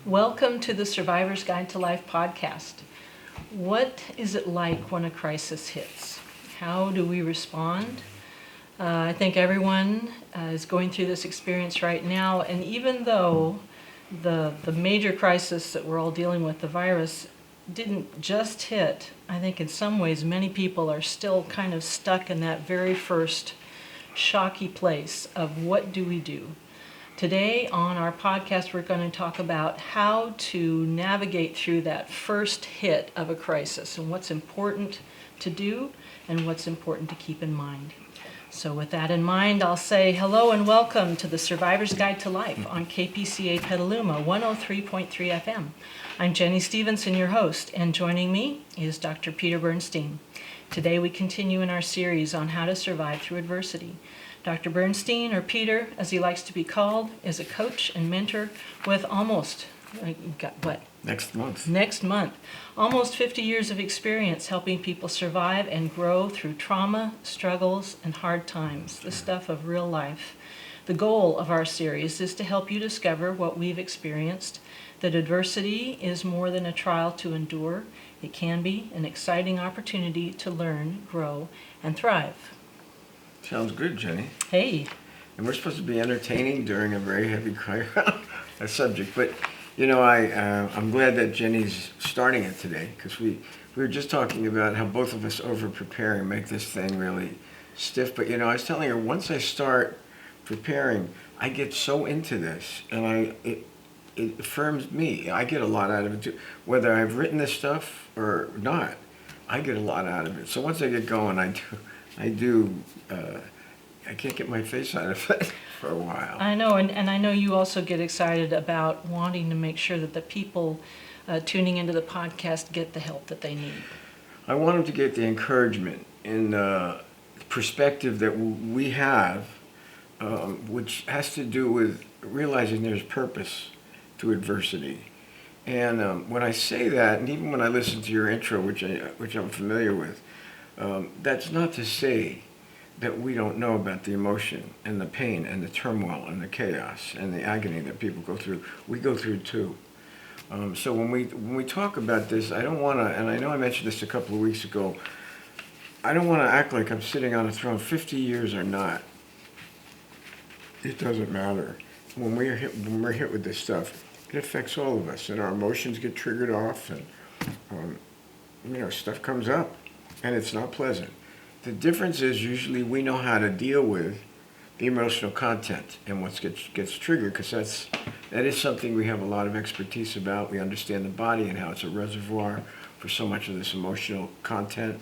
Welcome to the Survivor's Guide to Life podcast. What is it like when a crisis hits? How do we respond? I think everyone is going through this experience right now, and even though the major crisis that we're all dealing with, the virus, didn't just hit, I think in some ways many people are still kind of stuck in that very first shocky place of what do we do? Today on our podcast, we're going to talk about how to navigate through that first hit of a crisis and what's important to do and what's important to keep in mind. So with that in mind, I'll say hello and welcome to the Survivor's Guide to Life on KPCA Petaluma 103.3 FM. I'm Jenny Stevenson, your host, and joining me is Dr. Peter Bernstein. Today we continue in our series on how to survive through adversity. Dr. Bernstein, or Peter, as he likes to be called, is a coach and mentor with Next month. Almost 50 years of experience helping people survive and grow through trauma, struggles, and hard times, the stuff of real life. The goal of our series is to help you discover what we've experienced, that adversity is more than a trial to endure. It can be an exciting opportunity to learn, grow, and thrive. Sounds good, Jenny. Hey. And we're supposed to be entertaining during a very heavy subject. But, you know, I'm glad that Jenny's starting it today, because we were just talking about how both of us over-preparing make this thing really stiff. But, you know, I was telling her, once I start preparing, I get so into this, and it affirms me. I get a lot out of it, too. Whether I've written this stuff or not, I get a lot out of it. So once I get going, I can't get my face out of it for a while. I know, and I know you also get excited about wanting to make sure that the people tuning into the podcast get the help that they need. I want them to get the encouragement and the perspective that we have, which has to do with realizing there's purpose to adversity. And when I say that, and even when I listen to your intro, which I'm familiar with, that's not to say that we don't know about the emotion and the pain and the turmoil and the chaos and the agony that people go through. We go through too. So when we talk about this, I don't want to, and I know I mentioned this a couple of weeks ago, I don't want to act like I'm sitting on a throne 50 years or not. It doesn't matter. When we're hit with this stuff, it affects all of us, and our emotions get triggered off, and stuff comes up. And it's not pleasant. The difference is usually we know how to deal with the emotional content and what gets triggered, because that is something we have a lot of expertise about. We understand the body and how it's a reservoir for so much of this emotional content.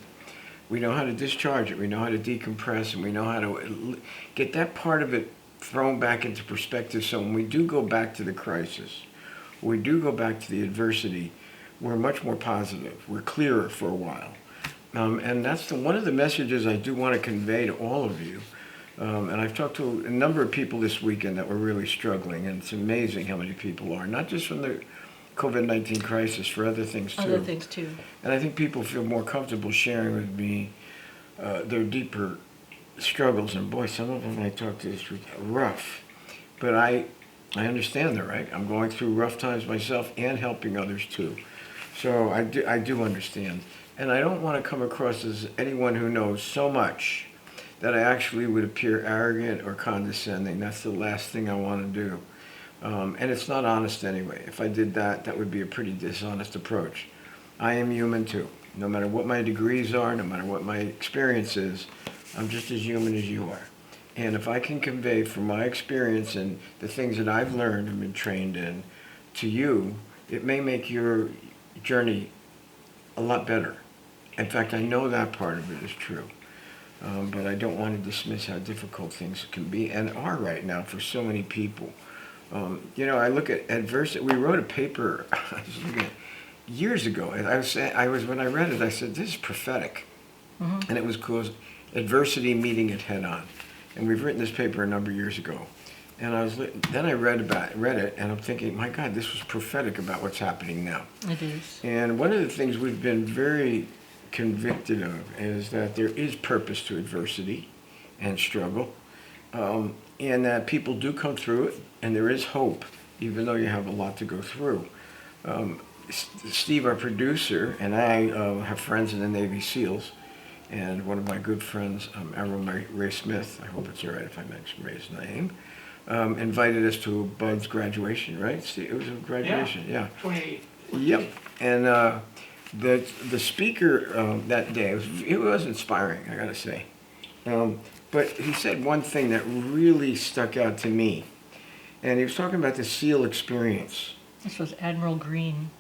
We know how to discharge it. We know how to decompress, and we know how to get that part of it thrown back into perspective. So when we do go back to the crisis, we do go back to the adversity, we're much more positive. We're clearer for a while. And that's one of the messages I do want to convey to all of you. And I've talked to a number of people this weekend that were really struggling, and it's amazing how many people are, not just from the COVID-19 crisis, for other things too. And I think people feel more comfortable sharing with me their deeper struggles. And boy, some of them I talked to this week are rough. But I understand that, right? I'm going through rough times myself and helping others too. So I do understand. And I don't want to come across as anyone who knows so much that I actually would appear arrogant or condescending. That's the last thing I want to do. And it's not honest anyway. If I did that, that would be a pretty dishonest approach. I am human too. No matter what my degrees are, no matter what my experience is, I'm just as human as you are. And if I can convey from my experience and the things that I've learned and been trained in to you, it may make your journey a lot better. In fact, I know that part of it is true. But I don't want to dismiss how difficult things can be and are right now for so many people. I look at adversity. We wrote a paper I was looking at years ago. When I read it, I said, this is prophetic. Mm-hmm. And it was called Adversity Meeting It Head On. And we've written this paper a number of years ago. And then I read it, and I'm thinking, my God, this was prophetic about what's happening now. It is. And one of the things we've been very convicted of is that there is purpose to adversity and struggle, and that people do come through it, and there is hope, even though you have a lot to go through. Steve, our producer, and I have friends in the Navy SEALs, and one of my good friends, Admiral Ray Smith, I hope it's all right if I mention Ray's name, invited us to Bud's graduation, right? Steve, it was a graduation, yeah. 28. Yep, and the speaker that day, it was inspiring, I gotta say. But he said one thing that really stuck out to me, and he was talking about the SEAL experience. This was Admiral Green.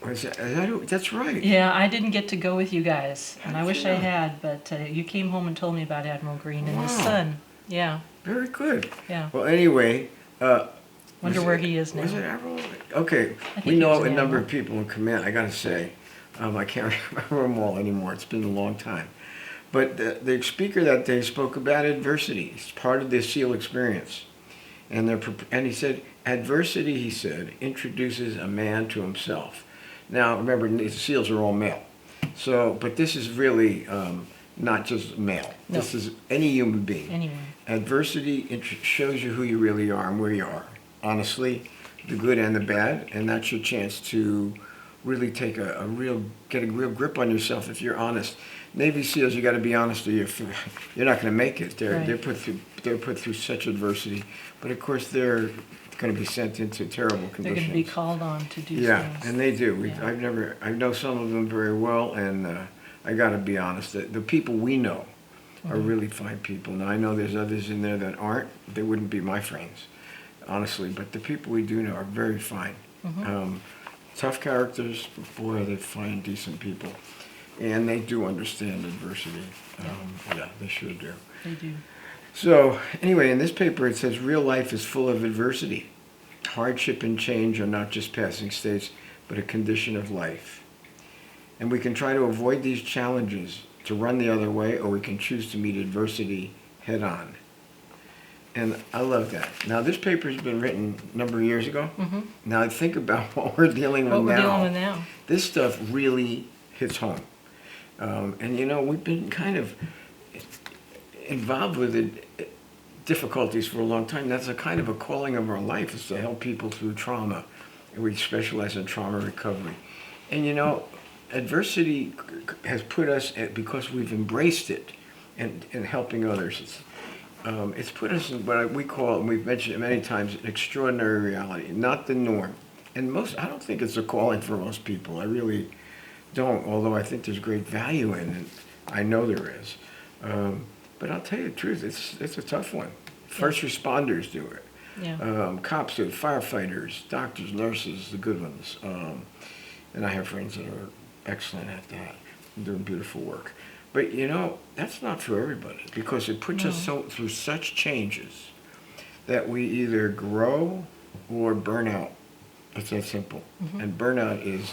That's right. Yeah, I didn't get to go with you guys, and How I did wish you I know? had, but you came home and told me about Admiral Green and his Wow. son. Yeah, Very good. yeah. Well, anyway. Wonder where he is now. Was it Admiral? Okay, I think we he know was a an number of admiral. people in command, I gotta say. I can't remember them all anymore. It's been a long time. But the speaker that day spoke about adversity. It's part of the SEAL experience. And he said, adversity, he said, introduces a man to himself. Now, remember, the SEALs are all male. But this is really not just male. No. This is any human being. Anyway, Adversity shows you who you really are and where you are. Honestly, the good and the bad, and that's your chance to really take get a real grip on yourself if you're honest. Navy SEALs, you got to be honest, or you're not going to make it. They're Right. they're put through such adversity, but of course they're going to be sent into terrible they're conditions. going to be called on to do Yeah, things. and they do. Yeah. I know some of them very well, and I got to be honest. The people we know are really fine people. Now I know there's others in there that aren't. They wouldn't be my friends, honestly. But the people we do know are very fine. Tough characters, boy, they're fine, decent people, and they do understand adversity. Yeah, they sure do. They do. So anyway, in this paper it says real life is full of adversity. Hardship and change are not just passing states, but a condition of life. And we can try to avoid these challenges, to run the other way, or we can choose to meet adversity head on. And I love that. Now, this paper has been written a number of years ago. Now, think about what we're dealing with What now. we're dealing with now. This stuff really hits home. And, we've been kind of involved with difficulties for a long time. That's a kind of a calling of our life, is to help people through trauma. And we specialize in trauma recovery. And, adversity has put us, because we've embraced it and helping others, it's put us in what we call, and we've mentioned it many times, an extraordinary reality, not the norm. And I don't think it's a calling for most people. I really don't, although I think there's great value in it. I know there is. But I'll tell you the truth, it's a tough one. First responders do it. Yeah. Cops do it, firefighters, doctors, nurses, the good ones. And I have friends that are excellent at that, doing beautiful work. But that's not for everybody, because it puts us through such changes that we either grow or burn out. It's that simple. And burnout is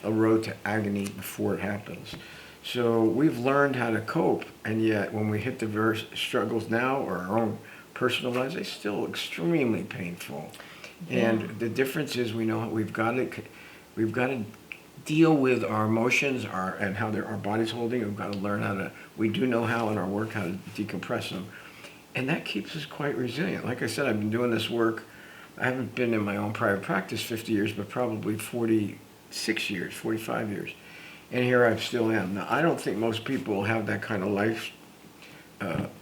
a road to agony before it happens. So we've learned how to cope, and yet when we hit the struggles now, or our own personal lives, they're still extremely painful. Yeah. And the difference is, we know we've got to deal with our emotions, and how our body's holding. We've got to learn we do know how in our work, how to decompress them. And that keeps us quite resilient. Like I said, I've been doing this work. I haven't been in my own private practice 50 years, but probably 46 years, 45 years. And here I still am. Now, I don't think most people have that kind of life,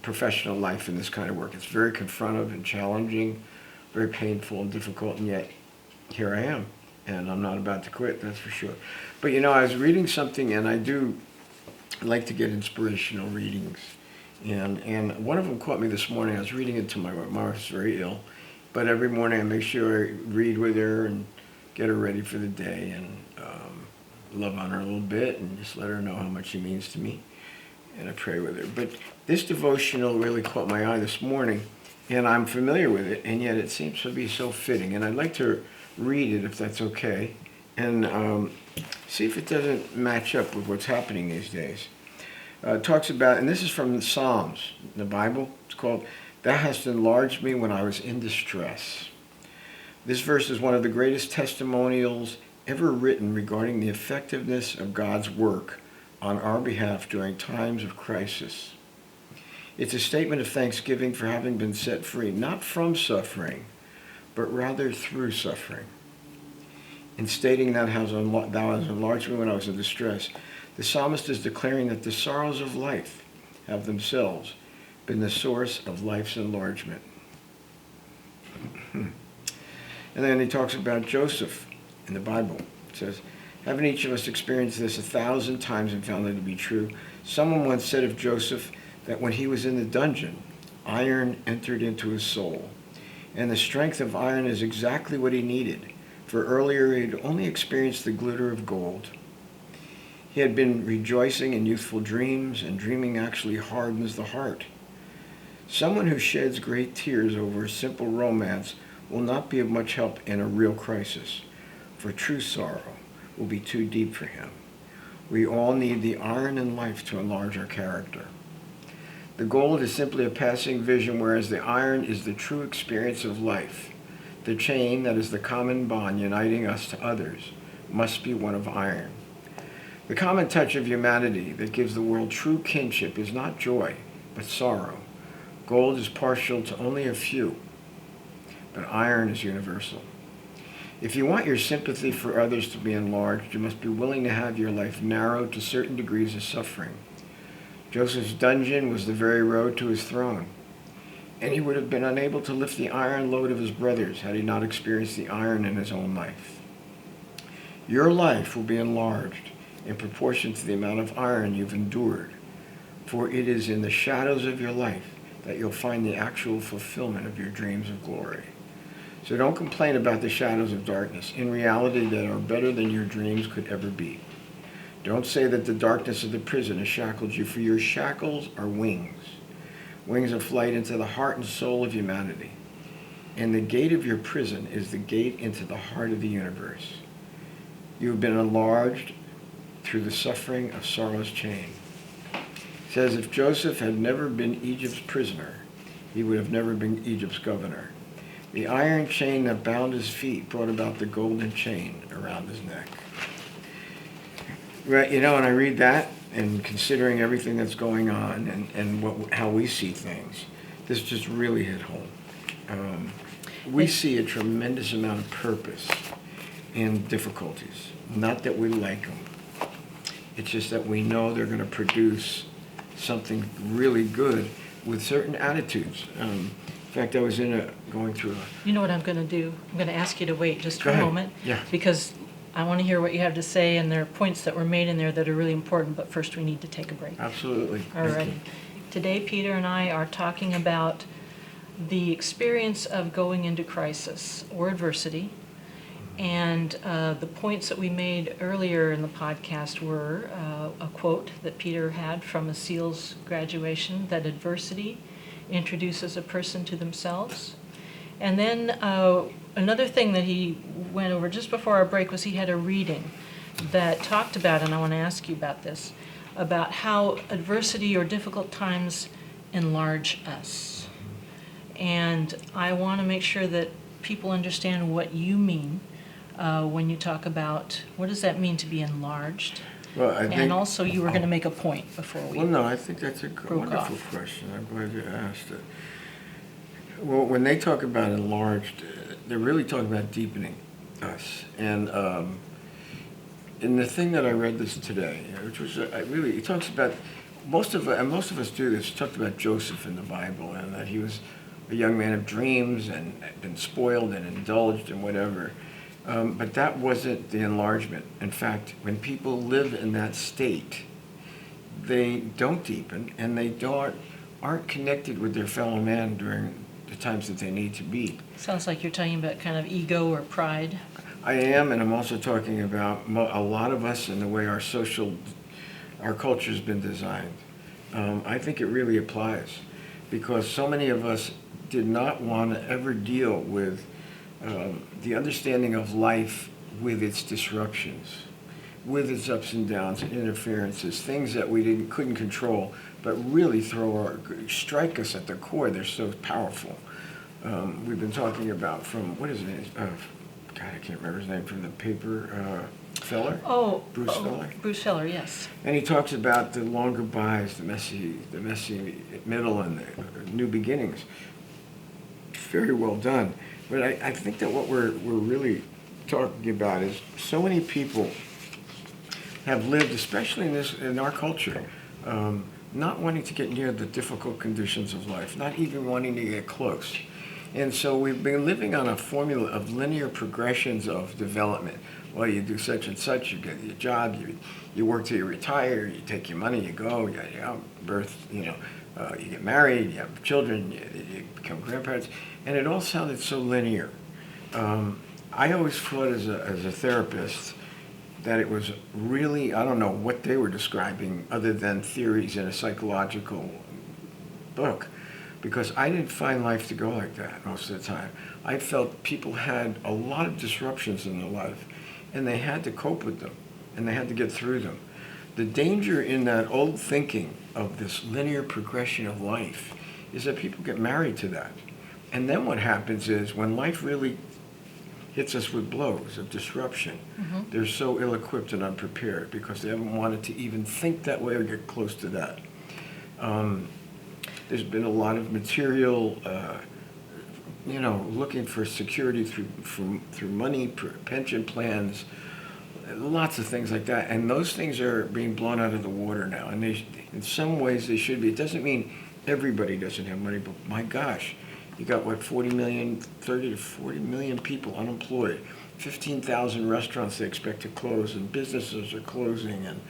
professional life in this kind of work. It's very confrontive and challenging, very painful and difficult, and yet here I am. And I'm not about to quit, that's for sure. But I was reading something, and I do like to get inspirational readings. And one of them caught me this morning. I was reading it to my wife. My wife's very ill. But every morning I make sure I read with her and get her ready for the day, and love on her a little bit and just let her know how much she means to me. And I pray with her. But this devotional really caught my eye this morning, and I'm familiar with it, and yet it seems to be so fitting. And I'd like to read it, if that's okay, and see if it doesn't match up with what's happening these days. It talks about, and this is from the Psalms, the Bible. It's called, "Thou hast enlarged me when I was in distress." This verse is one of the greatest testimonials ever written regarding the effectiveness of God's work on our behalf during times of crisis. It's a statement of thanksgiving for having been set free, not from suffering, but rather through suffering. In stating that thou hast enlarged me when I was in distress, the psalmist is declaring that the sorrows of life have themselves been the source of life's enlargement. And then he talks about Joseph in the Bible. It says, haven't each of us experienced this 1,000 times and found it to be true? Someone once said of Joseph that when he was in the dungeon, iron entered into his soul. And the strength of iron is exactly what he needed, for earlier he had only experienced the glitter of gold. He had been rejoicing in youthful dreams, and dreaming actually hardens the heart. Someone who sheds great tears over a simple romance will not be of much help in a real crisis, for true sorrow will be too deep for him. We all need the iron in life to enlarge our character. The gold is simply a passing vision, whereas the iron is the true experience of life. The chain, that is the common bond uniting us to others, must be one of iron. The common touch of humanity that gives the world true kinship is not joy, but sorrow. Gold is partial to only a few, but iron is universal. If you want your sympathy for others to be enlarged, you must be willing to have your life narrowed to certain degrees of suffering. Joseph's dungeon was the very road to his throne, and he would have been unable to lift the iron load of his brothers had he not experienced the iron in his own life. Your life will be enlarged in proportion to the amount of iron you've endured, for it is in the shadows of your life that you'll find the actual fulfillment of your dreams of glory. So don't complain about the shadows of darkness, in reality that are better than your dreams could ever be. Don't say that the darkness of the prison has shackled you, for your shackles are wings, wings of flight into the heart and soul of humanity. And the gate of your prison is the gate into the heart of the universe. You have been enlarged through the suffering of sorrow's chain. It says if Joseph had never been Egypt's prisoner, he would have never been Egypt's governor. The iron chain that bound his feet brought about the golden chain around his neck. Right, when I read that and considering everything that's going on and how we see things, this just really hit home. We see a tremendous amount of purpose in difficulties. Not that we like them. It's just that we know they're going to produce something really good with certain attitudes. In fact, I was going through a... You know what I'm going to do? I'm going to ask you to wait just for a moment. Yeah. Because I want to hear what you have to say, and there are points that were made in there that are really important, but first we need to take a break. Absolutely. All right. Today, Peter and I are talking about the experience of going into crisis or adversity. And the points that we made earlier in the podcast were a quote that Peter had from a SEAL's graduation, that adversity introduces a person to themselves. And then another thing that he went over just before our break was he had a reading that talked about, and I want to ask you about this, about how adversity or difficult times enlarge us. And I want to make sure that people understand what you mean when you talk about what does that mean to be enlarged. Well, I think, and also you were going to make a point before we Well, no, I think that's a wonderful question. I'm glad you asked it. Well, when they talk about enlarged, they're really talking about deepening us. And in the thing that I read this today, which was it talks about, most of us do this, talked about Joseph in the Bible, and that he was a young man of dreams and had been spoiled and indulged and whatever. But that wasn't the enlargement. In fact, when people live in that state, they don't deepen, and they aren't connected with their fellow man during the times that they need to be. Sounds like you're talking about kind of ego or pride. I am, and I'm also talking about a lot of us and the way our culture's been designed. I think it really applies, because so many of us did not want to ever deal with the understanding of life with its disruptions, with its ups and downs and interferences, things that we couldn't control, but really strike us at the core. They're so powerful. We've been talking about from, what is his name? God, I can't remember his name, from the paper, Feller? Bruce Feller? Bruce Feller, yes. And he talks about the long goodbyes, the messy middle, and the new beginnings. Very well done. But I think that what we're really talking about is so many people have lived, especially in our culture, not wanting to get near the difficult conditions of life, not even wanting to get close. And so we've been living on a formula of linear progressions of development. Well, you do such and such, you get your job, you work till you retire, you take your money, you go, you birth, you get married, you have children, you become grandparents, and it all sounded so linear. I always thought as a therapist that it was really, I don't know what they were describing other than theories in a psychological book, because I didn't find life to go like that most of the time. I felt people had a lot of disruptions in their life, and they had to cope with them, and they had to get through them. The danger in that old thinking of this linear progression of life is that people get married to that. And then what happens is when life really hits us with blows of disruption, they're so ill-equipped and unprepared because they haven't wanted to even think that way or get close to that. There's been a lot of material, looking for security through money, pension plans, lots of things like that. And those things are being blown out of the water now. And in some ways they should be. It doesn't mean everybody doesn't have money, but my gosh, you got 30 to 40 million people unemployed, 15,000 restaurants they expect to close, and businesses are closing, and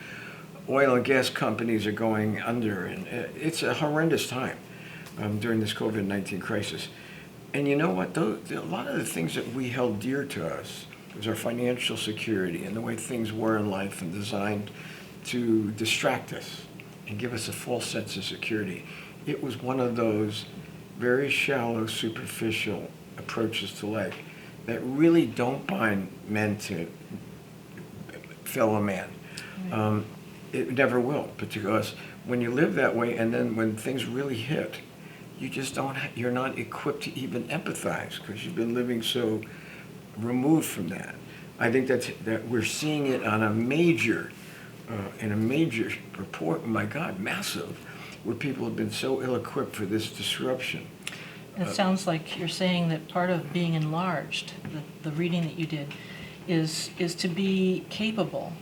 oil and gas companies are going under, and it's a horrendous time during this COVID-19 crisis. And you know what? A lot of the things that we held dear to us was our financial security and the way things were in life and designed to distract us and give us a false sense of security. It was one of those very shallow, superficial approaches to life that really don't bind men to fellow man. It never will, because when you live that way and then when things really hit, you're not equipped to even empathize because you've been living so removed from that. I think that we're seeing it on in a major report, my God, massive, where people have been so ill-equipped for this disruption. It sounds like you're saying that part of being enlarged, the reading that you did, is to be capable,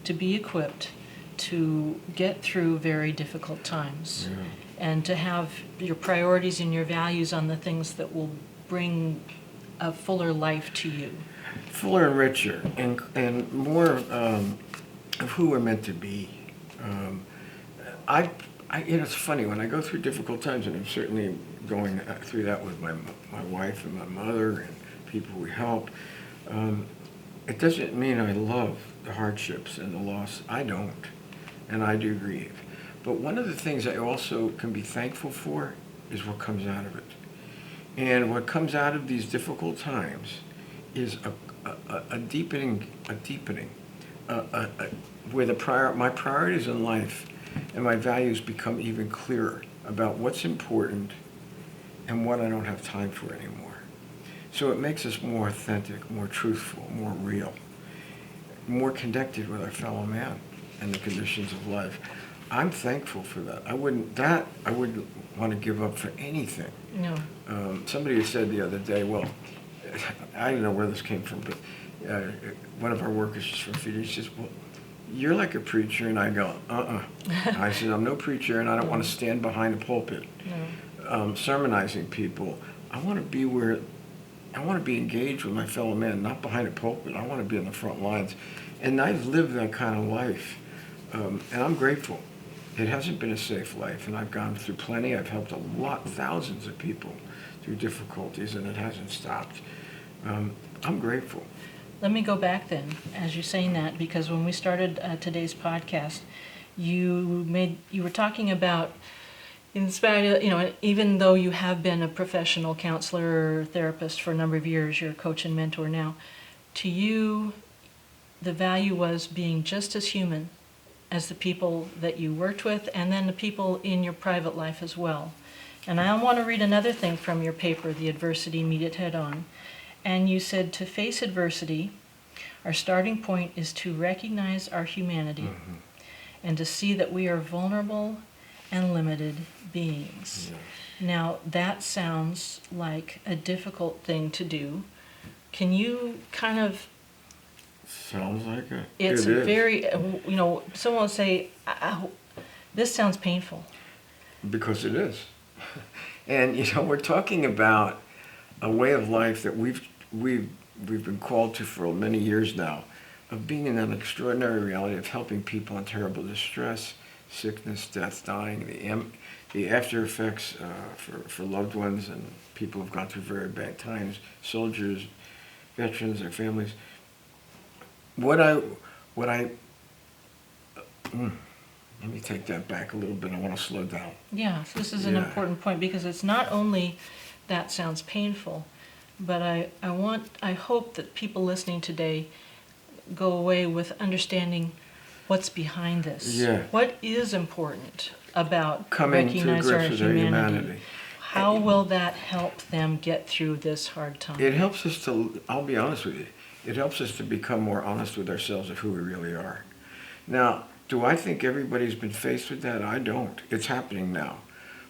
to be equipped to get through very difficult times, and to have your priorities and your values on the things that will bring a fuller life to you. Fuller and richer, and more of who we're meant to be. It's funny, when I go through difficult times, and I'm certainly going through that with my wife and my mother and people we help, it doesn't mean I love the hardships and the loss. I don't, and I do grieve. But one of the things I also can be thankful for is what comes out of it. And what comes out of these difficult times is a deepening, where my priorities in life and my values become even clearer about what's important and what I don't have time for anymore. So it makes us more authentic, more truthful, more real, more connected with our fellow man and the conditions of life. I'm thankful for that. I wouldn't want to give up for anything. No. Somebody said the other day, well, I don't know where this came from, but one of our workers is from Fiji. She says, well, you're like a preacher. And I go, I said, I'm no preacher, and I don't want to stand behind a pulpit sermonizing people. I want to be engaged with my fellow man, not behind a pulpit. I want to be in the front lines. And I've lived that kind of life, and I'm grateful. It hasn't been a safe life, and I've gone through plenty. I've helped thousands of people through difficulties, and it hasn't stopped. I'm grateful. Let me go back then, as you're saying that, because when we started today's podcast, you were talking about, in spite of, even though you have been a professional counselor or therapist for a number of years, you're a coach and mentor now, to you, the value was being just as human as the people that you worked with, and then the people in your private life as well. And I want to read another thing from your paper, The Adversity, Meet It Head On. And you said, to face adversity, our starting point is to recognize our humanity and to see that we are vulnerable and limited beings. Now, that sounds like a difficult thing to do. Can you kind of Sounds like it. It's It is. very, someone will say, this sounds painful. Because it is. And we're talking about a way of life that we've been called to for many years now, of being in an extraordinary reality of helping people in terrible distress, sickness, death, dying, the after effects for loved ones and people who've gone through very bad times, soldiers, veterans, their families. Let me take that back a little bit. I want to slow down. Yeah, so this is an important point, because it's not only that sounds painful, but I hope that people listening today go away with understanding what's behind this. Yeah. What is important about Coming to recognize our grips with their humanity? humanity. How will that help them get through this hard time? It helps us to, I'll be honest with you, it helps us to become more honest with ourselves of who we really are. Now, do I think everybody's been faced with that? I don't. It's happening now.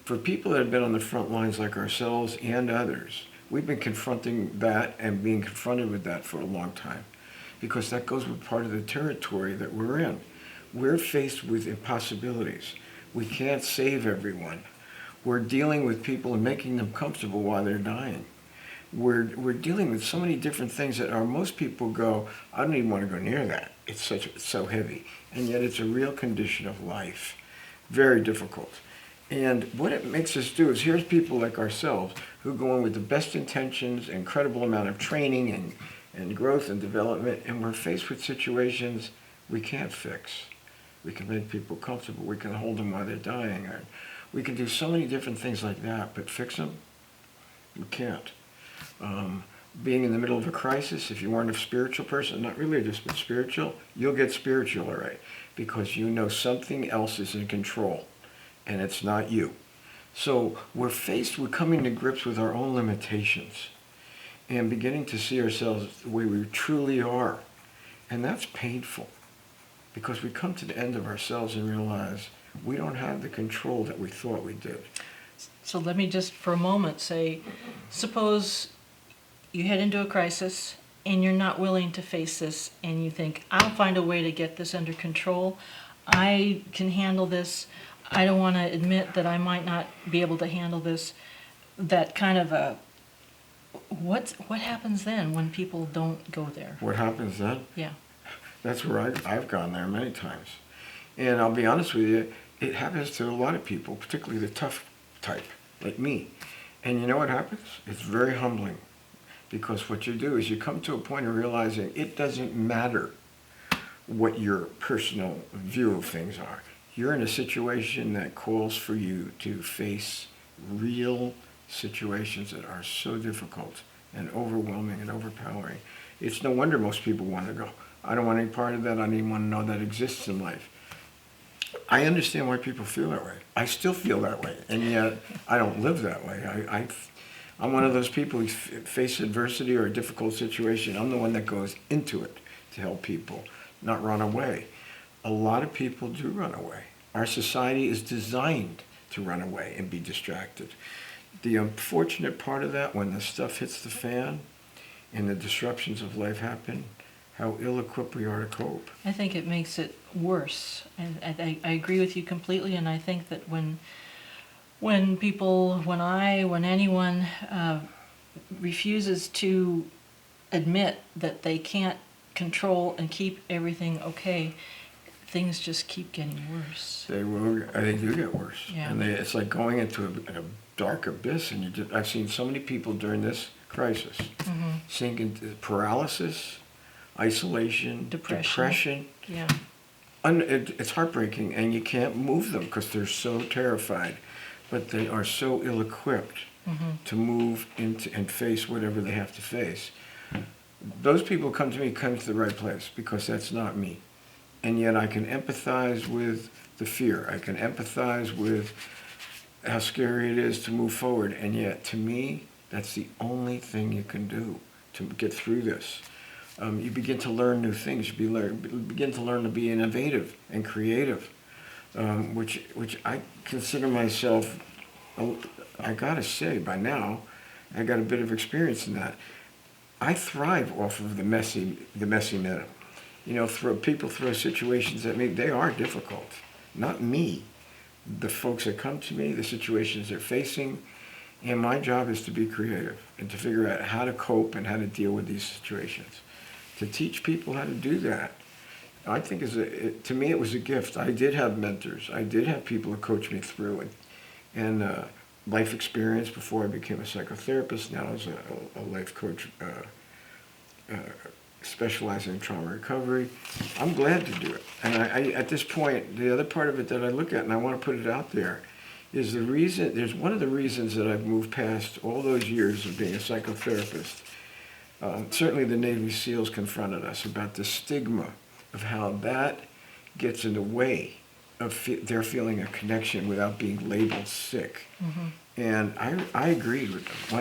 For people that have been on the front lines like ourselves and others, we've been confronting that and being confronted with that for a long time, because that goes with part of the territory that we're in. We're faced with impossibilities. We can't save everyone. We're dealing with people and making them comfortable while they're dying. We're dealing with so many different things that most people go, I don't even want to go near that. It's so heavy. And yet it's a real condition of life. Very difficult. And what it makes us do is, here's people like ourselves who go in with the best intentions, incredible amount of training and growth and development, and we're faced with situations we can't fix. We can make people comfortable. We can hold them while they're dying. Or we can do so many different things like that, but fix them? We can't. Being in the middle of a crisis, if you weren't a spiritual person, not religious, but spiritual, you'll get spiritual, all right, because you know something else is in control, and it's not you. So we're faced with coming to grips with our own limitations and beginning to see ourselves the way we truly are. And that's painful, because we come to the end of ourselves and realize we don't have the control that we thought we did. So let me just for a moment say, suppose you head into a crisis and you're not willing to face this, and you think, I'll find a way to get this under control. I can handle this. I don't want to admit that I might not be able to handle this. That kind of what happens then when people don't go there? What happens then? Yeah. That's where I've gone there many times. And I'll be honest with you, it happens to a lot of people, particularly the tough type, like me. And you know what happens? It's very humbling. Because what you do is you come to a point of realizing it doesn't matter what your personal view of things are. You're in a situation that calls for you to face real situations that are so difficult and overwhelming and overpowering. It's no wonder most people want to go. I don't want any part of that. I don't even want to know that exists in life. I understand why people feel that way. I still feel that way, and yet I don't live that way. I'm one of those people who face adversity or a difficult situation. I'm the one that goes into it to help people, not run away. A lot of people do run away. Our society is designed to run away and be distracted. The unfortunate part of that, when the stuff hits the fan and the disruptions of life happen, how ill-equipped we are to cope. I think it makes it worse. And I agree with you completely, and I think that when anyone refuses to admit that they can't control and keep everything okay, things just keep getting worse. They do get worse. Yeah. And it's like going into a dark abyss. And I've seen so many people during this crisis sink into paralysis, isolation, depression. Yeah. It's heartbreaking, and you can't move them because they're so terrified. But they are so ill-equipped to move into and face whatever they have to face. Those people come to the right place, because that's not me. And yet I can empathize with the fear. I can empathize with how scary it is to move forward. And yet, to me, that's the only thing you can do to get through this. You begin to learn new things. You begin to learn to be innovative and creative. Which I consider myself, I gotta say, by now, I got a bit of experience in that. I thrive off of the messy middle. People throw situations at me. They are difficult. Not me. The folks that come to me, the situations they're facing. And my job is to be creative and to figure out how to cope and how to deal with these situations. To teach people how to do that, I think to me it was a gift. I did have mentors. I did have people who coached me through and life experience before I became a psychotherapist. Now as a life coach specializing in trauma recovery. I'm glad to do it. And I at this point, the other part of it that I look at, and I want to put it out there, is there's one of the reasons that I've moved past all those years of being a psychotherapist. Certainly the Navy SEALs confronted us about the stigma of how that gets in the way of their feeling a connection without being labeled sick. Mm-hmm. And I agreed with them.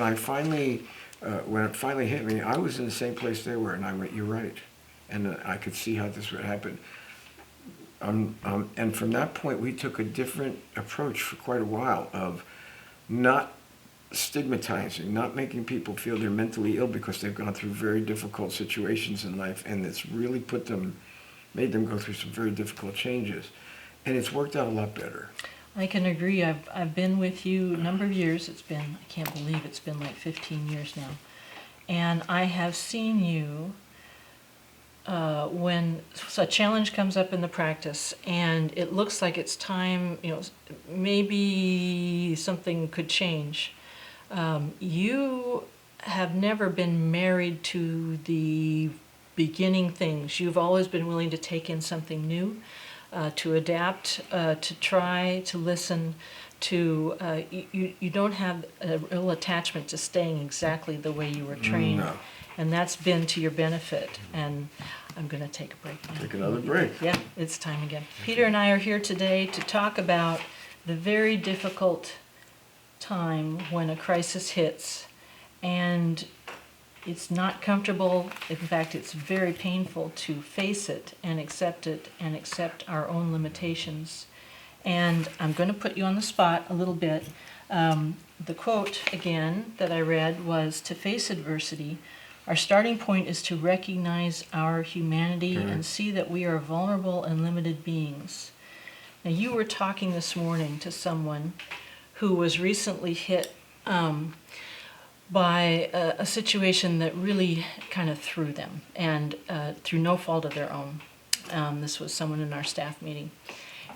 When it finally hit me, I was in the same place they were, and I went, "You're right," and I could see how this would happen. And from that point, we took a different approach for quite a while of not stigmatizing, not making people feel they're mentally ill because they've gone through very difficult situations in life, and it's really made them go through some very difficult changes, and it's worked out a lot better. I can agree. I've been with you a number of years. I can't believe it's been like 15 years now. And I have seen you when a challenge comes up in the practice and it looks like it's time, maybe something could change. You have never been married to the beginning things. You've always been willing to take in something new. To adapt, to try, to listen, you don't have a real attachment to staying exactly the way you were trained. No. And that's been to your benefit. And I'm going to take a break now. Take another break. Yeah, it's time again. Peter and I are here today to talk about the very difficult time when a crisis hits. And it's not comfortable. In fact, it's very painful to face it and accept our own limitations. And I'm going to put you on the spot a little bit. The quote, again, that I read was, "To face adversity, our starting point is to recognize our humanity and see that we are vulnerable and limited beings." Now, you were talking this morning to someone who was recently hit by a situation that really kind of threw them, and through no fault of their own. This was someone in our staff meeting.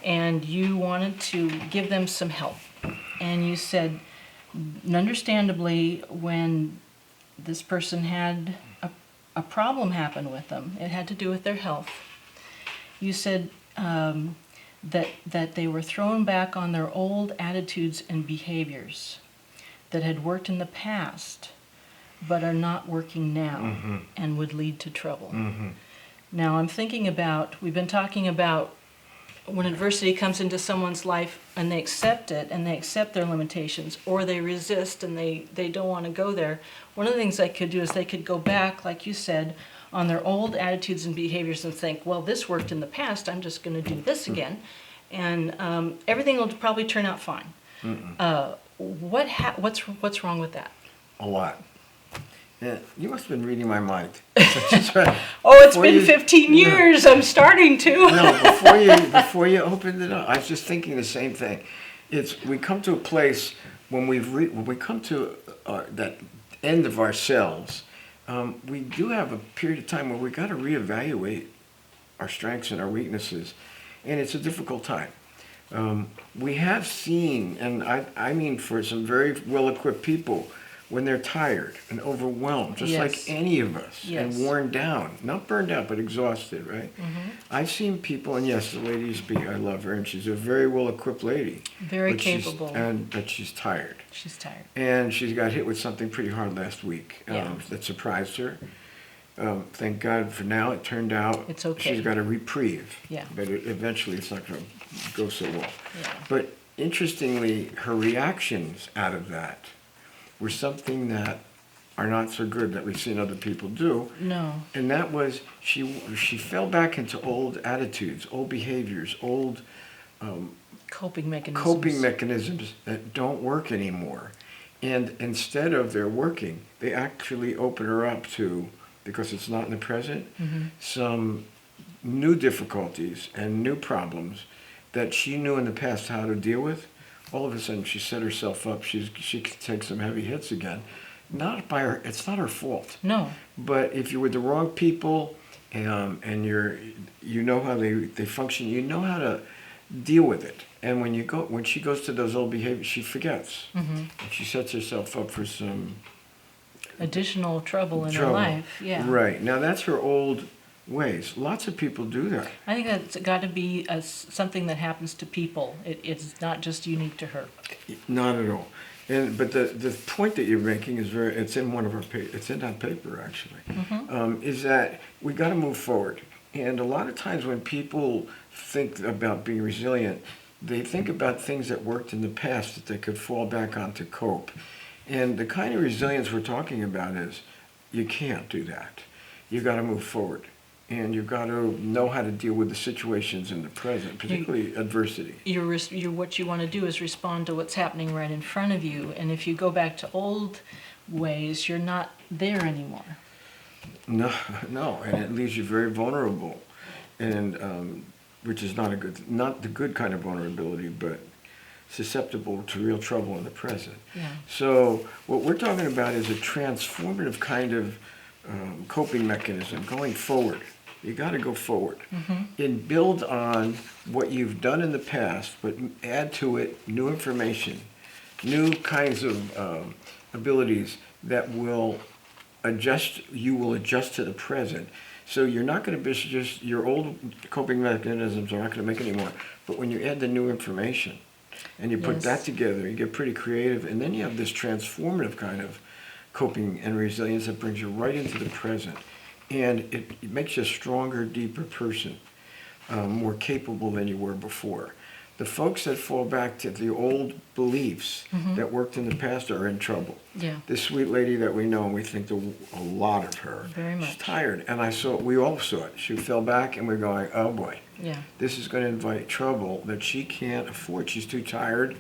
And you wanted to give them some help. And you said, understandably, when this person had a problem happen with them, it had to do with their health. You said that they were thrown back on their old attitudes and behaviors that had worked in the past but are not working now and would lead to trouble. Now I'm thinking about, we've been talking about when adversity comes into someone's life and they accept it and they accept their limitations, or they resist and they don't want to go there. One of the things they could do is they could go back, like you said, on their old attitudes and behaviors and think, well, this worked in the past, I'm just going to do this again. And everything will probably turn out fine. What's wrong with that? A lot. Yeah, you must have been reading my mind. Oh, it's been 15 years. I'm starting to. No, before you opened it up, I was just thinking the same thing. We come to a place when we come to that end of ourselves. We do have a period of time where we got to reevaluate our strengths and our weaknesses, and it's a difficult time. We have seen, and I mean for some very well-equipped people, when they're tired and overwhelmed, just like any of us, and worn down, not burned out, but exhausted, right? I've seen people, and yes, the lady I love her, and she's a very well-equipped lady. Very capable. But she's tired. She's tired. And she's got hit with something pretty hard last week that surprised her. Thank God for now, it turned out it's okay. She's got a reprieve. Yeah. But eventually it's not going to go so well. Yeah. But interestingly, her reactions out of that were something that are not so good that we've seen other people do. No. And that was she fell back into old attitudes, old behaviors, old coping mechanisms that don't work anymore. And instead of they're working, they actually open her up to, because it's not in the present, some new difficulties and new problems that she knew in the past how to deal with, all of a sudden she set herself up. She could take some heavy hits again. Not by her. It's not her fault. No. But if you're with the wrong people, and you know how they function, you know how to deal with it. And when she goes to those old behaviors, she forgets. And she sets herself up for some Additional trouble in her life. Yeah. Right. Now that's her old ways. Lots of people do that. I think that's got to be something that happens to people. It's not just unique to her. Not at all. But the point that you're making is it's in one of our it's in that paper actually, is that we got to move forward. And a lot of times when people think about being resilient, they think about things that worked in the past that they could fall back on to cope. And the kind of resilience we're talking about is you can't do that. You got to move forward. And you've got to know how to deal with the situations in the present, particularly adversity. What you want to do is respond to what's happening right in front of you. And if you go back to old ways, you're not there anymore. No, and it leaves you very vulnerable, and which is not the good kind of vulnerability, but susceptible to real trouble in the present. Yeah. So what we're talking about is a transformative kind of coping mechanism going forward. You got to go forward and build on what you've done in the past, but add to it new information, new kinds of abilities that will adjust. You will adjust to the present. So you're not going to be just your old coping mechanisms are not going to make anymore. But when you add the new information and you put that together, you get pretty creative, and then you have this transformative kind of coping and resilience that brings you right into the present. And it makes you a stronger, deeper person, more capable than you were before. The folks that fall back to the old beliefs that worked in the past are in trouble. Yeah. This sweet lady that we know, and we think a lot of her. Very much. She's tired, and we all saw it. She fell back, and we're going, oh boy, Yeah. this is going to invite trouble that she can't afford. She's too tired.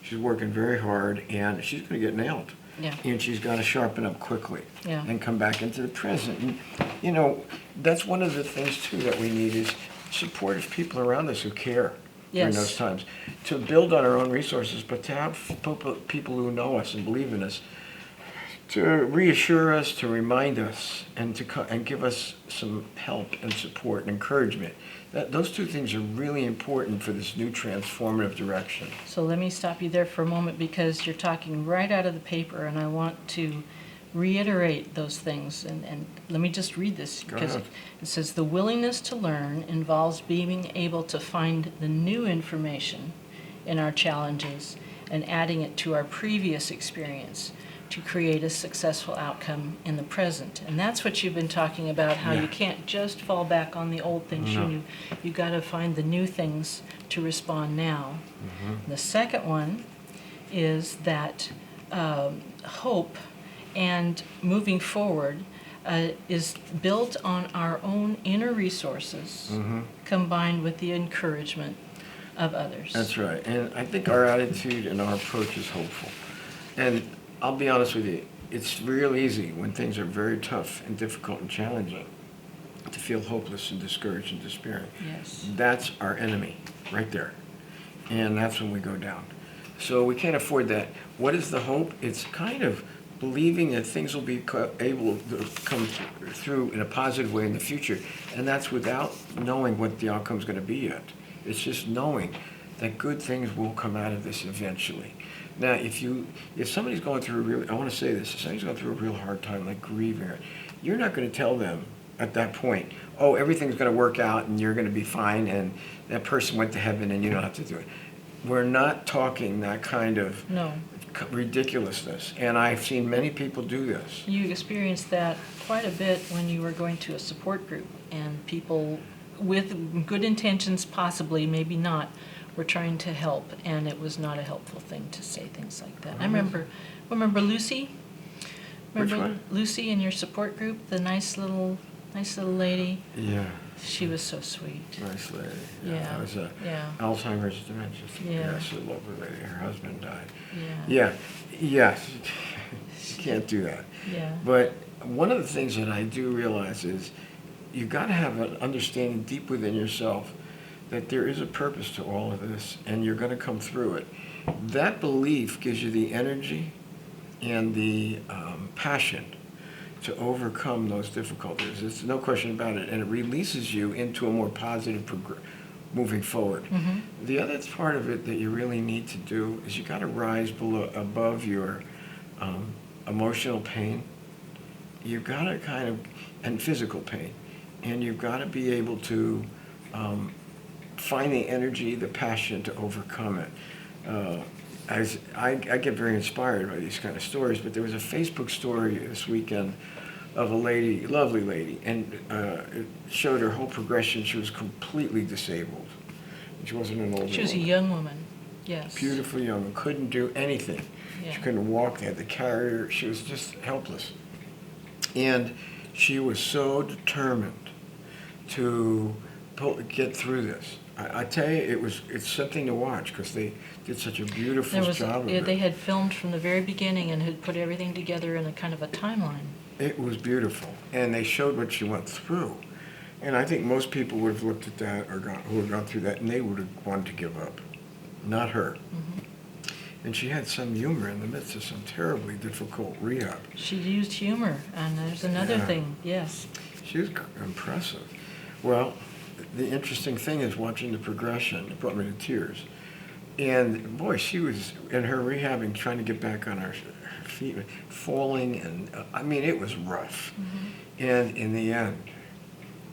She's working very hard, and she's going to get nailed. Yeah. And she's got to sharpen up quickly and come back into the present. And, that's one of the things, too, that we need is supportive people around us who care during those times. To build on our own resources, but to have people who know us and believe in us, to reassure us, to remind us, and give us some help and support and encouragement. Those two things are really important for this new transformative direction. So let me stop you there for a moment, because you're talking right out of the paper, and I want to reiterate those things. And let me just read this, because it says, the willingness to learn involves being able to find the new information in our challenges and adding it to our previous experience to create a successful outcome in the present. And that's what you've been talking about, how you can't just fall back on the old things you knew. You've got to find the new things to respond now. The second one is that hope and moving forward is built on our own inner resources combined with the encouragement of others. That's right. And I think our attitude and our approach is hopeful. And I'll be honest with you, it's real easy when things are very tough and difficult and challenging to feel hopeless and discouraged and despairing. Yes. That's our enemy right there. And that's when we go down. So we can't afford that. What is the hope? It's kind of believing that things will be able to come through in a positive way in the future. And that's without knowing what the outcome is going to be yet. It's just knowing that good things will come out of this eventually. Now, if somebody's going through I want to say this, if somebody's going through a real hard time, like grieving, you're not going to tell them at that point, oh, everything's going to work out and you're going to be fine and that person went to heaven and you don't have to do it. We're not talking that kind of ridiculousness, and I've seen many people do this. You experienced that quite a bit when you were going to a support group, and people with good intentions, possibly, maybe not, were trying to help, and it was not a helpful thing to say things like that. I remember Lucy? Remember Which one? Lucy in your support group, the nice little lady? Yeah. She was so sweet. Nice lady. Yeah. That was Alzheimer's dementia. Yeah. She's a lovely lady. Her husband died. Yeah. You can't do that. Yeah. But one of the things that I do realize is you got to have an understanding deep within yourself that there is a purpose to all of this, and you're going to come through it. That belief gives you the energy and the passion to overcome those difficulties. There's no question about it, and it releases you into a more positive moving forward. Mm-hmm. The other part of it that you really need to do is you got to rise above your emotional pain. You've got to kind of, and physical pain, and you've got to be able to find the energy, the passion to overcome it. As I get very inspired by these kind of stories, but there was a Facebook story this weekend of a lady, lovely lady, and it showed her whole progression. She was completely disabled. She wasn't an older She was a woman. young woman, yes. Beautiful young woman, couldn't do anything. Yeah. She couldn't walk, they had to carry her. She was just helpless. And she was so determined to get through this. I tell you, it's something to watch because they did such a beautiful job of it. They had filmed from the very beginning and had put everything together in a kind of a timeline. It was beautiful, and they showed what she went through. And I think most people would have looked at that who had gone through that, and they would have wanted to give up. Not her. Mm-hmm. And she had some humor in the midst of some terribly difficult rehab. She used humor, and there's another Yeah. thing, yes. She was impressive. Well, the interesting thing is watching the progression. It brought me to tears. And boy, she was in her rehabbing, trying to get back on her feet, falling, and I mean, it was rough. Mm-hmm. And in the end,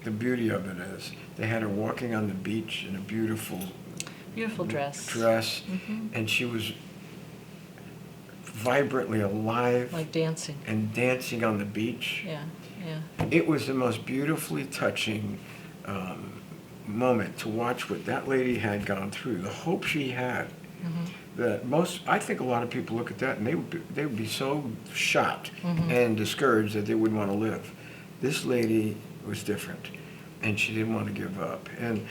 the beauty of it is they had her walking on the beach in a beautiful dress. Mm-hmm. And she was vibrantly alive. Like dancing. And dancing on the beach. Yeah, yeah. It was the most beautifully touching moment to watch what that lady had gone through, the hope she had. Mm-hmm. That I think a lot of people look at that and they would be so shocked Mm-hmm. and discouraged that they wouldn't want to live. This lady was different, and she didn't want to give up. And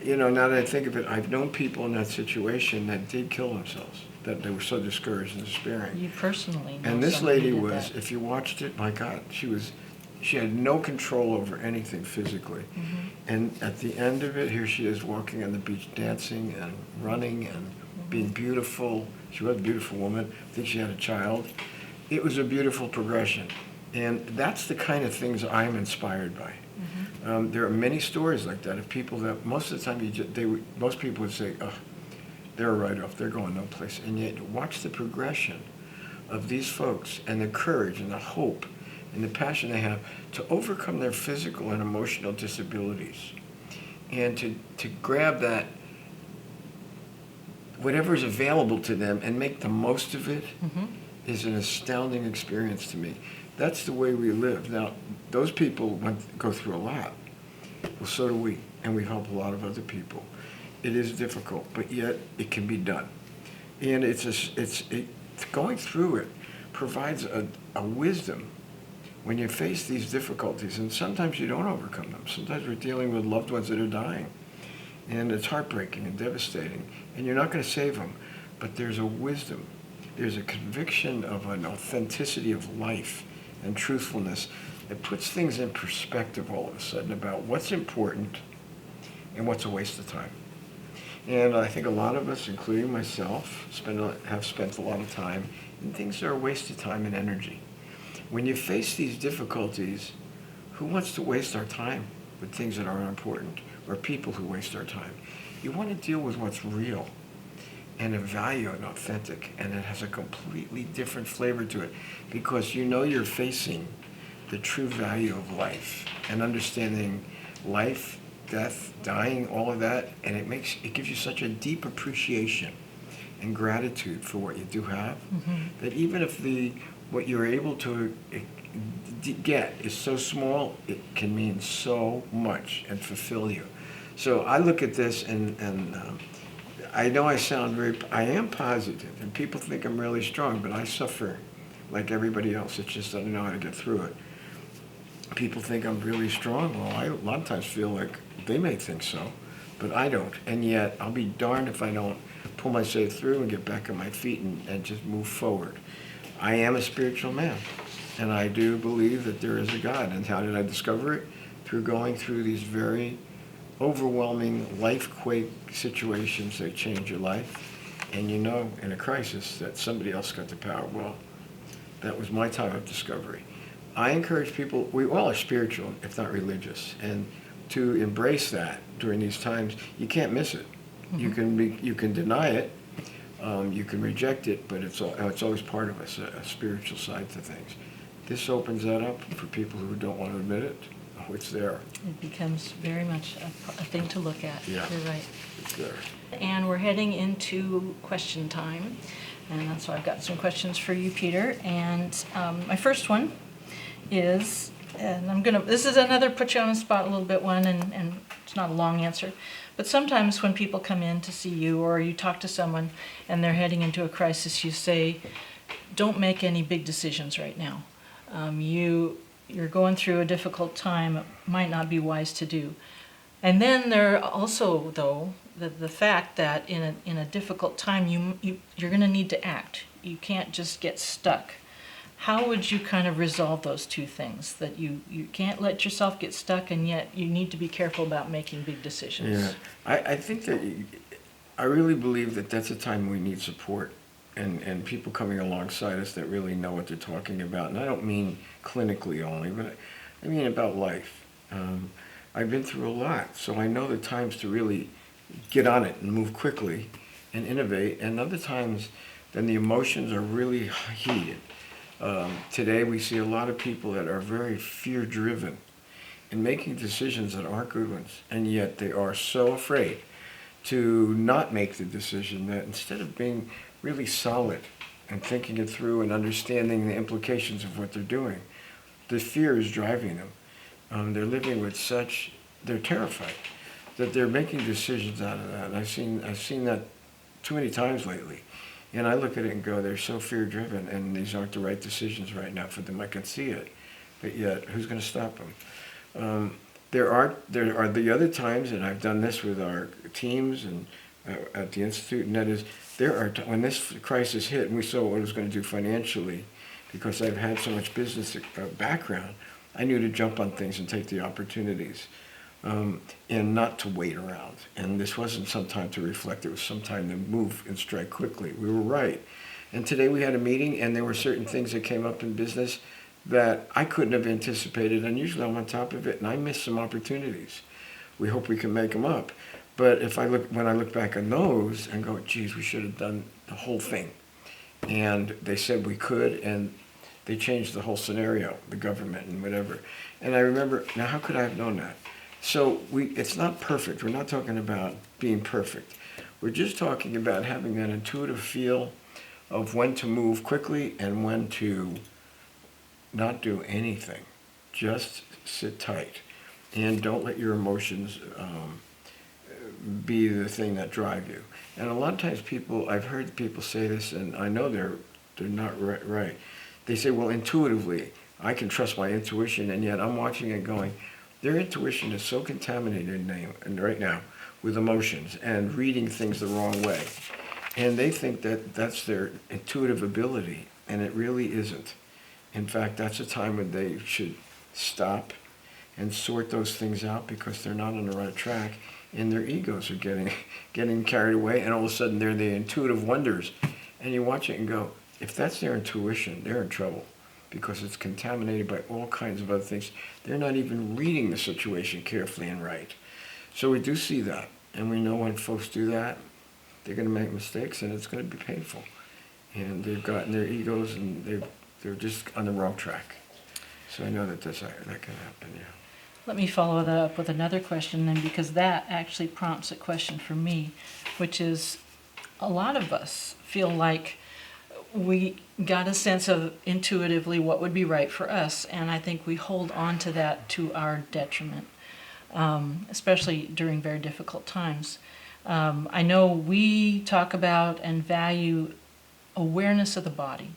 now that I think of it, I've known people in that situation that did kill themselves, that they were so discouraged and despairing. You personally know And this somebody lady who did was, that. if you watched it, my God, she had no control over anything physically. Mm-hmm. And at the end of it, here she is walking on the beach, dancing and running and being beautiful. She was a beautiful woman. I think she had a child. It was a beautiful progression. And that's the kind of things I'm inspired by. Mm-hmm. There are many stories like that of people that most of the time most people would say, oh, they're a write-off, they're going no place. And yet watch the progression of these folks and the courage and the hope and the passion they have to overcome their physical and emotional disabilities and to grab that, whatever is available to them, and make the most of it. Mm-hmm. Is an astounding experience to me. That's the way we live. Now, those people go through a lot. Well, so do we, and we help a lot of other people. It is difficult, but yet it can be done. And going through it provides a wisdom when you face these difficulties, and sometimes you don't overcome them. Sometimes we're dealing with loved ones that are dying, and it's heartbreaking and devastating, and you're not going to save them, but there's a wisdom. There's a conviction of an authenticity of life and truthfulness that puts things in perspective all of a sudden about what's important and what's a waste of time. And I think a lot of us, including myself, have spent a lot of time in things that are a waste of time and energy. When you face these difficulties, who wants to waste our time with things that aren't important, or people who waste our time? You want to deal with what's real and of value and authentic, and it has a completely different flavor to it because you're facing the true value of life and understanding life, death, dying, all of that, and it gives you such a deep appreciation and gratitude for what you do have, Mm-hmm. that even if what you're able to get is so small, it can mean so much and fulfill you. So I look at this and I know I am positive, and people think I'm really strong, but I suffer like everybody else. It's just I don't know how to get through it. People think I'm really strong. Well, I a lot of times feel like they may think so, but I don't. And yet, I'll be darned if I don't pull myself through and get back on my feet and just move forward. I am a spiritual man, and I do believe that there is a God. And how did I discover it? through going through these very overwhelming life quake situations that change your life. And you know, in a crisis, that somebody else got the power. Well, that was my time of discovery. I encourage people, we all are spiritual, if not religious, and to embrace that during these times. You can't miss it. You can deny it, you can reject it, but it's always part of us, a spiritual side to things. This opens that up for people who don't want to admit it. Oh, it's there. It becomes very much a thing to look at. Yeah. You're right. It's there. And we're heading into question time. And so I've got some questions for you, Peter. And my first one is, and this is another put you on the spot a little bit one, and it's not a long answer. But sometimes when people come in to see you or you talk to someone and they're heading into a crisis, you say, don't make any big decisions right now. You're going through a difficult time. It might not be wise to do. And then there are also, though, the fact that in a difficult time, you're going to need to act. You can't just get stuck. How would you kind of resolve those two things? That you can't let yourself get stuck, and yet you need to be careful about making big decisions. Yeah, I think that I really believe that that's a time we need support and people coming alongside us that really know what they're talking about. And I don't mean clinically only, but I mean about life. I've been through a lot, so I know the times to really get on it and move quickly and innovate, and other times then the emotions are really heated. Today we see a lot of people that are very fear-driven and making decisions that aren't good ones, and yet they are so afraid to not make the decision that instead of being really solid and thinking it through and understanding the implications of what they're doing, the fear is driving them. They're living with they're terrified that they're making decisions out of that. And I've seen that too many times lately. And I look at it and go, they're so fear-driven, and these aren't the right decisions right now for them. I can see it, but yet, who's going to stop them? There are the other times, and I've done this with our teams and at the Institute, and that is, when this crisis hit, and we saw what it was going to do financially, because I've had so much business background, I knew to jump on things and take the opportunities. And not to wait around. And this wasn't some time to reflect, it was some time to move and strike quickly. We were right. And today we had a meeting, and there were certain things that came up in business that I couldn't have anticipated, and usually I'm on top of it, and I missed some opportunities. We hope we can make them up. But when I look back on those and go, geez, we should have done the whole thing. And they said we could, and they changed the whole scenario, the government and whatever. And I remember, now how could I have known that? So it's not perfect. We're not talking about being perfect. We're just talking about having that intuitive feel of when to move quickly and when to not do anything. Just sit tight and don't let your emotions be the thing that drive you. And a lot of times I've heard people say this, and I know they're not right. They say, well, intuitively, I can trust my intuition, and yet I'm watching it going, their intuition is so contaminated right now with emotions and reading things the wrong way. And they think that that's their intuitive ability, and it really isn't. In fact, that's a time when they should stop and sort those things out because they're not on the right track, and their egos are getting carried away, and all of a sudden they're the intuitive wonders. And you watch it and go, if that's their intuition, they're in trouble, because it's contaminated by all kinds of other things. They're not even reading the situation carefully and right. So we do see that, and we know when folks do that, they're going to make mistakes, and it's going to be painful. And they've gotten their egos, and they're just on the wrong track. So I know that that can happen, yeah. Let me follow that up with another question then, because that actually prompts a question for me, which is, a lot of us feel like we got a sense of intuitively what would be right for us, and I think we hold on to that to our detriment, especially during very difficult times. I know we talk about and value awareness of the body.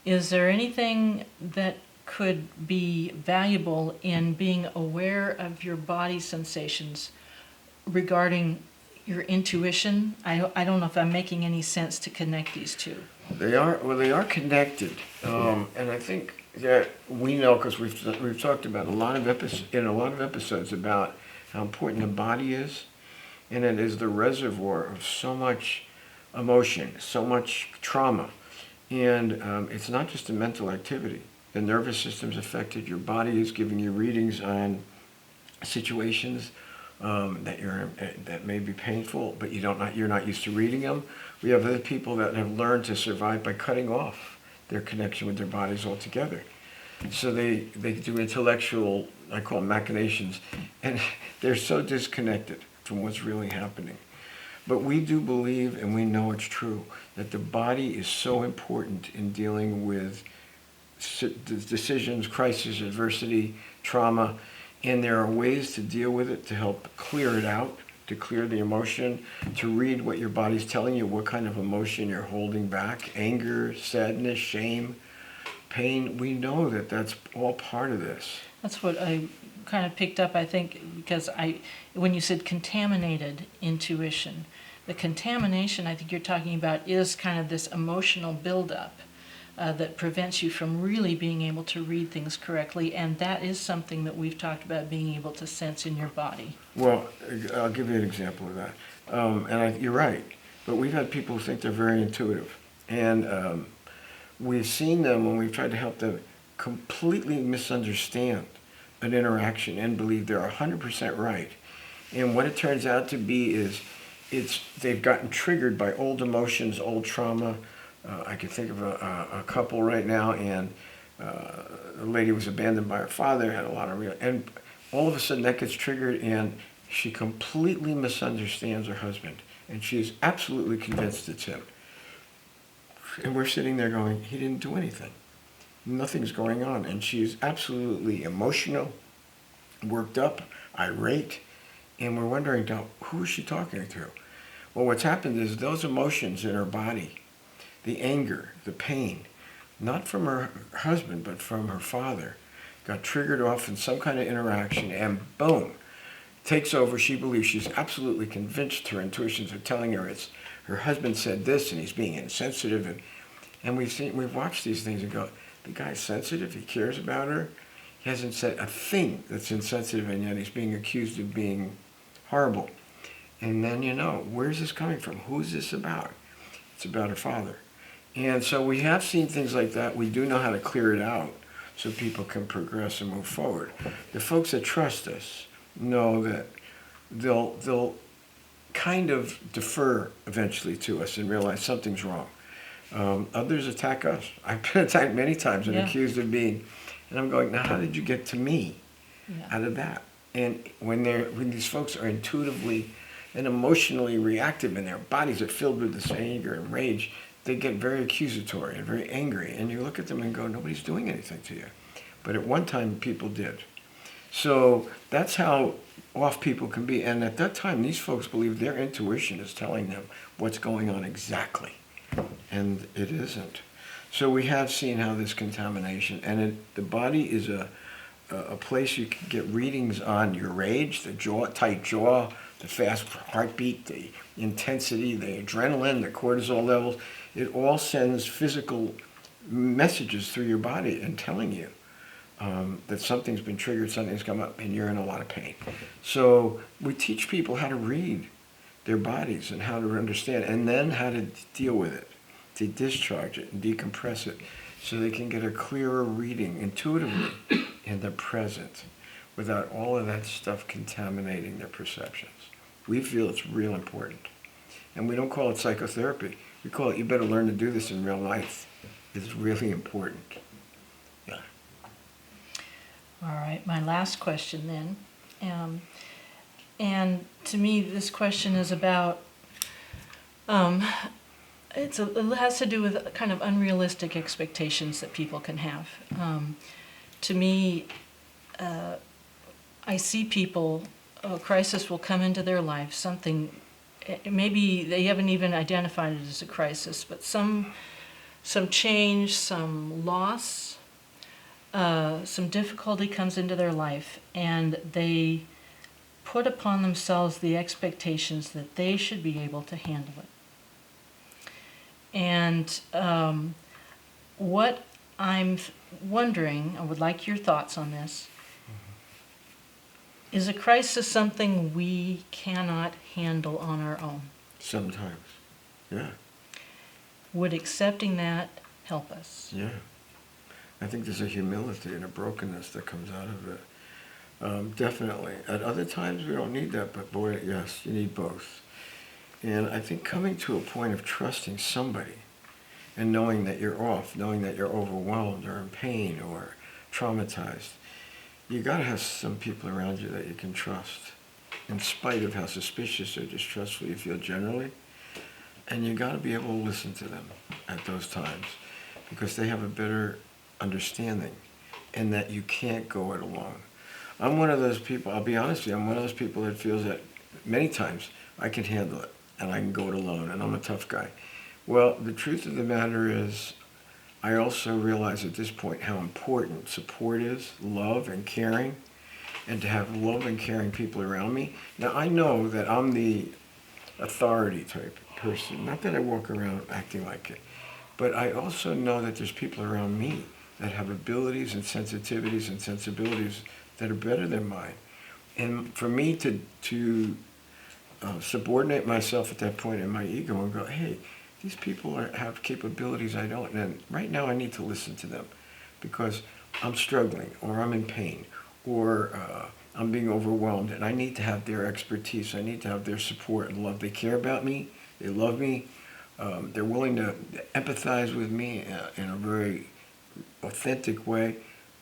Is there anything that could be valuable in being aware of your body sensations regarding your intuition? I don't know if I'm making any sense to connect these two. They are connected, and I think that we know, because we've talked about in a lot of episodes about how important the body is, and it is the reservoir of so much emotion, so much trauma, and it's not just a mental activity. The nervous system's affected. Your body is giving you readings on situations that may be painful, but you're not used to reading them. We have other people that have learned to survive by cutting off their connection with their bodies altogether. So they do intellectual, I call them machinations, and they're so disconnected from what's really happening. But we do believe, and we know it's true, that the body is so important in dealing with decisions, crisis, adversity, trauma, and there are ways to deal with it to help clear it out, to clear the emotion, to read what your body's telling you, what kind of emotion you're holding back, anger, sadness, shame, pain. We know that that's all part of this. That's what I kind of picked up, I think, because when you said contaminated intuition, the contamination I think you're talking about is kind of this emotional buildup that prevents you from really being able to read things correctly, and that is something that we've talked about being able to sense in your body. Well, I'll give you an example of that. You're right, but we've had people who think they're very intuitive, and we've seen them when we've tried to help them completely misunderstand an interaction and believe they're 100% right. And what it turns out to be is they've gotten triggered by old emotions, old trauma. I can think of a couple right now, and the lady was abandoned by her father, had a lot of and all of a sudden that gets triggered, and she completely misunderstands her husband, and she is absolutely convinced it's him. And we're sitting there going, he didn't do anything. Nothing's going on, and she's absolutely emotional, worked up, irate, and we're wondering, who is she talking to? Well, what's happened is those emotions in her body, the anger, the pain, not from her husband, but from her father, got triggered off in some kind of interaction, and boom, takes over. She believes, she's absolutely convinced her intuitions are telling her it's her husband said this and he's being insensitive. And we've watched these things and go, the guy's sensitive, he cares about her. He hasn't said a thing that's insensitive, and yet he's being accused of being horrible. And then, where's this coming from? Who's this about? It's about her father. And so we have seen things like that. We do know how to clear it out so people can progress and move forward. The folks that trust us know that they'll kind of defer eventually to us and realize something's wrong. Others attack us. I've been attacked many times and accused of being, and I'm going, now how did you get to me out of that? And when these folks are intuitively and emotionally reactive and their bodies are filled with this anger and rage, they get very accusatory and very angry. And you look at them and go, nobody's doing anything to you. But at one time, people did. So that's how off people can be. And at that time, these folks believe their intuition is telling them what's going on exactly. And it isn't. So we have seen how this contamination, and the body is a place you can get readings on your rage, the tight jaw, the fast heartbeat, the intensity, the adrenaline, the cortisol levels. It all sends physical messages through your body and telling you that something's been triggered, something's come up, and you're in a lot of pain. So we teach people how to read their bodies and how to understand, and then how to deal with it, to discharge it and decompress it, so they can get a clearer reading intuitively in the present without all of that stuff contaminating their perceptions. We feel it's real important. And we don't call it psychotherapy. We call it, you better learn to do this in real life. It's really important. Yeah. All right, my last question then. And to me, this question is about, it has to do with kind of unrealistic expectations that people can have. To me, I see people, a crisis will come into their life, something, maybe they haven't even identified it as a crisis, but some change, some loss, some difficulty comes into their life, and they put upon themselves the expectations that they should be able to handle it. And what I'm wondering, I would like your thoughts on this. Is a crisis something we cannot handle on our own? Sometimes. Yeah. Would accepting that help us? Yeah. I think there's a humility and a brokenness that comes out of it. Definitely. At other times, we don't need that, but boy, yes, you need both. And I think coming to a point of trusting somebody and knowing that you're off, knowing that you're overwhelmed or in pain or traumatized, you got to have some people around you that you can trust, in spite of how suspicious or distrustful you feel generally. And you got to be able to listen to them at those times, because they have a better understanding, and that you can't go it alone. I'm one of those people, I'll be honest with you, I'm one of those people that feels that many times I can handle it and I can go it alone, and I'm a tough guy. Well, the truth of the matter is, I also realize at this point how important support is, love and caring, and to have love and caring people around me. Now, I know that I'm the authority type person, not that I walk around acting like it, but I also know that there's people around me that have abilities and sensitivities and sensibilities that are better than mine. And for me to subordinate myself at that point in my ego and go, hey, these people have capabilities I don't, and right now I need to listen to them because I'm struggling, or I'm in pain, or I'm being overwhelmed, and I need to have their expertise. I need to have their support and love. They care about me. They love me. They're willing to empathize with me in a very authentic way.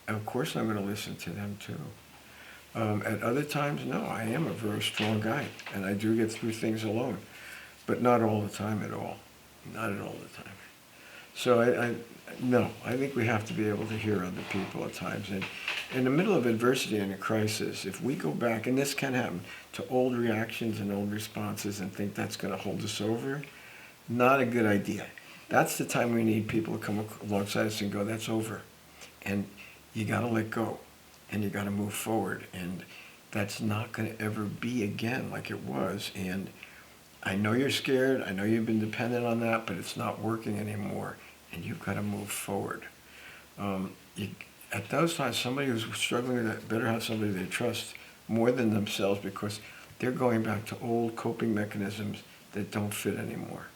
And of course, I'm going to listen to them too. At other times, no, I am a very strong guy, and I do get through things alone, but not all the time at all. Not at all the time. So I think we have to be able to hear other people at times. And in the middle of adversity and a crisis, if we go back, and this can happen, to old reactions and old responses and think that's going to hold us over, not a good idea. That's the time we need people to come alongside us and go, that's over. And you got to let go, and you got to move forward. And that's not going to ever be again like it was. And I know you're scared. I know you've been dependent on that, but it's not working anymore, and you've got to move forward. At those times, somebody who's struggling with that better have somebody they trust more than themselves, because they're going back to old coping mechanisms that don't fit anymore.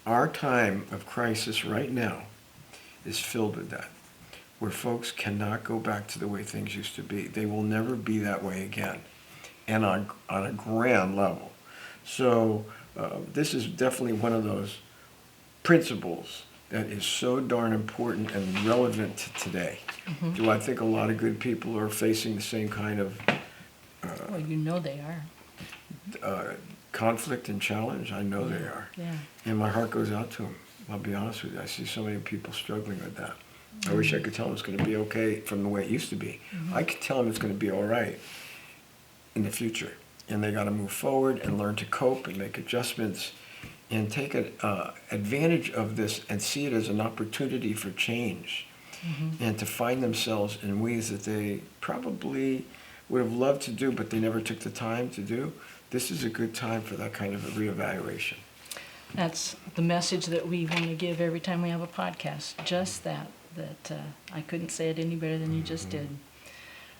Our time of crisis right now is filled with that, where folks cannot go back to the way things used to be. They will never be that way again, and on a grand level. So this is definitely one of those principles that is so darn important and relevant to today. Mm-hmm. Do I think a lot of good people are facing the same kind of well, you know they are. Conflict and challenge? I know they are. Yeah. And my heart goes out to them. I'll be honest with you. I see so many people struggling with that. I wish I could tell them it's going to be okay from the way it used to be. Mm-hmm. I could tell them it's going to be all right in the future. And they got to move forward and learn to cope and make adjustments and take advantage of this and see it as an opportunity for change, mm-hmm. and to find themselves in ways that they probably would have loved to do, but they never took the time to do. This is a good time for that kind of a reevaluation. That's the message that we want to give every time we have a podcast. Just that I couldn't say it any better than you just did.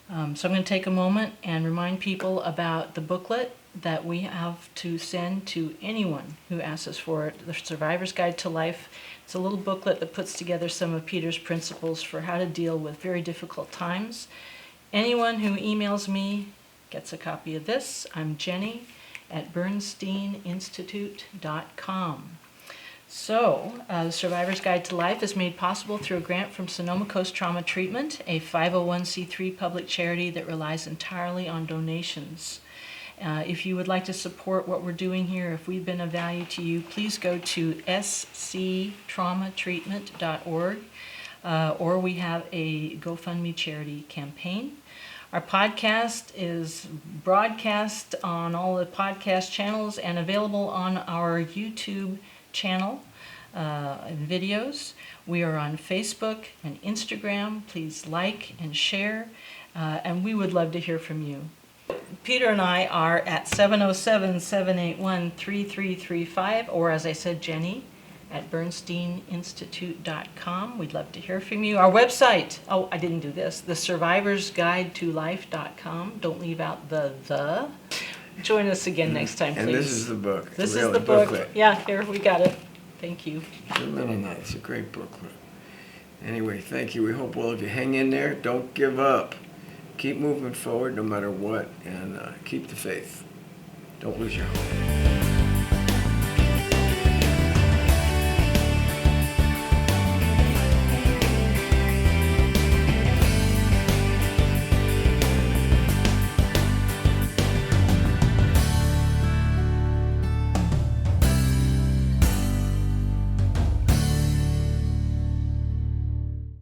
So I'm going to take a moment and remind people about the booklet that we have to send to anyone who asks us for it, The Survivor's Guide to Life. It's a little booklet that puts together some of Peter's principles for how to deal with very difficult times. Anyone who emails me gets a copy of this. I'm Jenny at BernsteinInstitute.com. So, the Survivor's Guide to Life is made possible through a grant from Sonoma Coast Trauma Treatment, a 501c3 public charity that relies entirely on donations. If you would like to support what we're doing here, if we've been of value to you, please go to sctraumatreatment.org, or we have a GoFundMe charity campaign. Our podcast is broadcast on all the podcast channels and available on our YouTube channel and videos. We are on Facebook and Instagram. Please like and share, and we would love to hear from you. Peter and I are at 707-781-3335, or as I said, Jenny at bernsteininstitute.com. We'd love to hear from you. Our website, oh, I didn't do this, the survivorsguidetolife.com. Don't leave out the. Join us again next time, please. And this is the book. This really is the book. booklet. Yeah, here, we got it. Thank you. It's a great booklet. Anyway, thank you. We hope all of you hang in there. Don't give up. Keep moving forward no matter what, and keep the faith. Don't lose your hope.